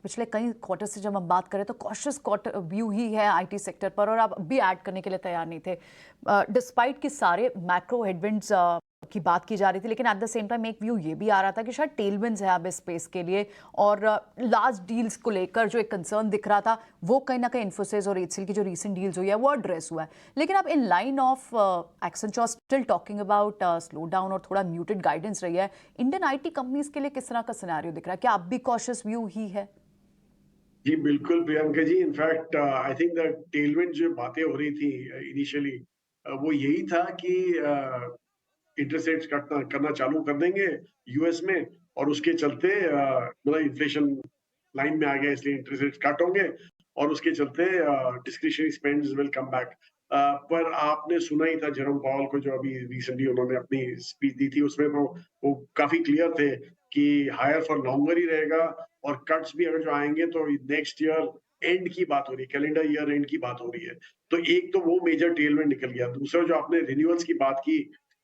पिछले कई क्वार्टर से जब हम बात करें तो कॉशियस क्वार्टर व्यू ही है आईटी सेक्टर पर, और आप भी ऐड करने के लिए तैयार नहीं थे डिस्पाइट कि सारे मैक्रो हेडविंड्स की बात की जा रही थी। लेकिन एट द सेम टाइम एक व्यू ये भी आ रहा था कि शायद टेलविंड्स है अब इस स्पेस के लिए, और लार्ज डील्स को लेकर जो एक कंसर्न दिख रहा था वो कहीं ना कहीं इन्फोसिस और एचसीएल की जो रीसेंट डील्स हुई है वो एड्रेस हुआ है। लेकिन अब in line of Accenture still talking about slow down और थोड़ा म्यूटेड गाइडेंस रही है, इंडियन आईटी कंपनीज के लिए किस तरह का सिनेरियो दिख रहा है? क्या अब भी कॉशियस व्यू ही है? जी, बिल्कुल Priyanka ji. In fact I think the tailwind जो बातें हो रही थी इनिशियली, वो यही था कि इंटरेस्ट रेट्स कटना करना चालू कर देंगे यूएस में, और उसके चलते मतलब इन्फ्लेशन लाइन में आ गया, इसलिए इंटरेस्ट रेट्स कट होंगे और उसके चलते discretionary spends will come back. पर आपने सुना ही था जेरोम पावल को, जो अभी रिसेंटली उन्होंने अपनी स्पीच दी थी, उसमें तो वो काफी क्लियर थे कि हायर फॉर लॉन्गर ही रहेगा, और कट्स भी अगर जो आएंगे तो नेक्स्ट ईयर एंड की बात हो रही है, कैलेंडर ईयर एंड की बात हो रही है। तो एक तो वो मेजर टेलविंड निकल गया। दूसरा, जो आपने रिन्यूअल्स की बात की,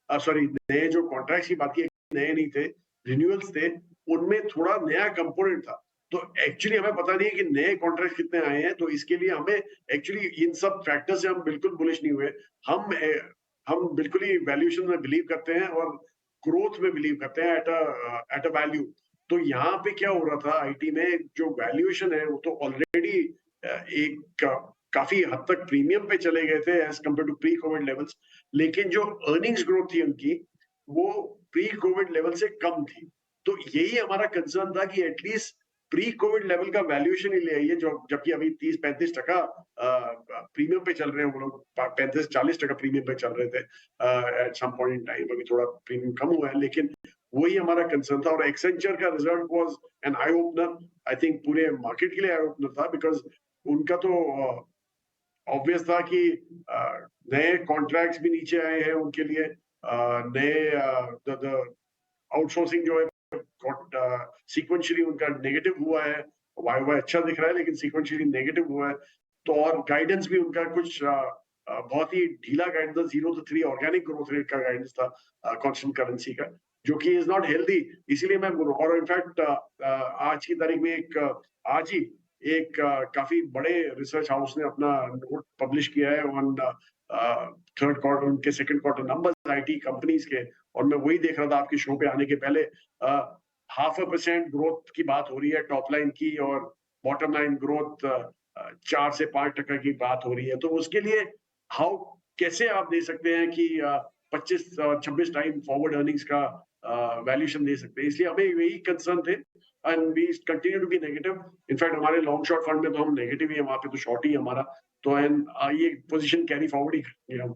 सॉरी, नए जो कॉन्ट्रैक्ट्स की बात की, नए नहीं थे, रिन्यूअल्स थे, उनमें थोड़ा नया कंपोनेंट था। तो एक्चुअली हमें पता नहीं है कि नए कॉन्ट्रैक्ट कितने आए हैं, तो इसके लिए हमें एक्चुअली इन सब फैक्टर से हम बिल्कुल बुलिश नहीं हुए। हम बिल्कुल ही वैल्यूएशन में बिलीव करते हैं और ग्रोथ में बिलीव करते हैं एट अ वैल्यू। तो यहाँ पे क्या हो रहा था आईटी में, जो वैल्यूएशन है वो तो ऑलरेडी एक काफी हद तक प्रीमियम पे चले गए थे as compare to pre COVID levels, लेकिन जो अर्निंग्स ग्रोथ थी उनकी, वो प्री कोविड लेवल से कम थी। तो यही हमारा कंसर्न था कि एटलीस्ट प्री कोविड लेवल का वैल्यूएशन ही ले आइए, जो जबकि अभी 30-35% प्रीमियम पे चल रहे हैं वो लोग, 35-40% प्रीमियम पे चल रहे थे at some point in time. अभी थोड़ा प्रीमियम कम हुआ है, लेकिन वही हमारा कंसर्न था। और एक्सेंचर का result was an eye opener. I think पूरे मार्केट के लिए आई ओपनर था, बिकॉज उनका तो ऑब्वियस था कि नए कॉन्ट्रैक्ट्स भी नीचे आए हैं उनके लिए, नए आउटसोर्सिंग जो है सीक्वेंशियली उनका नेगेटिव हुआ है। वाई वाई अच्छा दिख रहा है, लेकिन सीक्वेंशियली नेगेटिव हुआ है। तो और गाइडेंस भी उनका कुछ बहुत ही ढीला गाइडेंस था, 0 to 3 ऑर्गेनिक ग्रोथ रेट का गाइडेंस था कांस्टेंट करेंसी का, जो कि इज नॉट हेल्दी। इसीलिए मैं बोल रहा हूँ। और इनफैक्ट आज की तारीख में आज ही एक काफी बड़े रिसर्च हाउस ने अपना नोट पब्लिश किया है ऑन थर्ड क्वार्टर, उनके second quarter numbers IT companies के। और मैं वही देख रहा था आपके शो पे आने के पहले, 0.5% ग्रोथ की बात हो रही है टॉप लाइन की, और बॉटम लाइन ग्रोथ 4 से 5% की बात हो रही है। तो उसके लिए हाउ कैसे आप दे सकते हैं कि 25-26 टाइम फॉरवर्ड अर्निंग्स का वैल्यूएशन दे सकते हैं? इसलिए हमें यही कंसर्न थे, and we continue to be negative. In fact हमारे लॉन्ग शॉर्ट फंड में तो हम नेगेटिव ही है, वहां पे तो शॉर्ट ही है हमारा। तो एंड ये पोजीशन कैरी फॉरवर्ड ही करेंगे हम।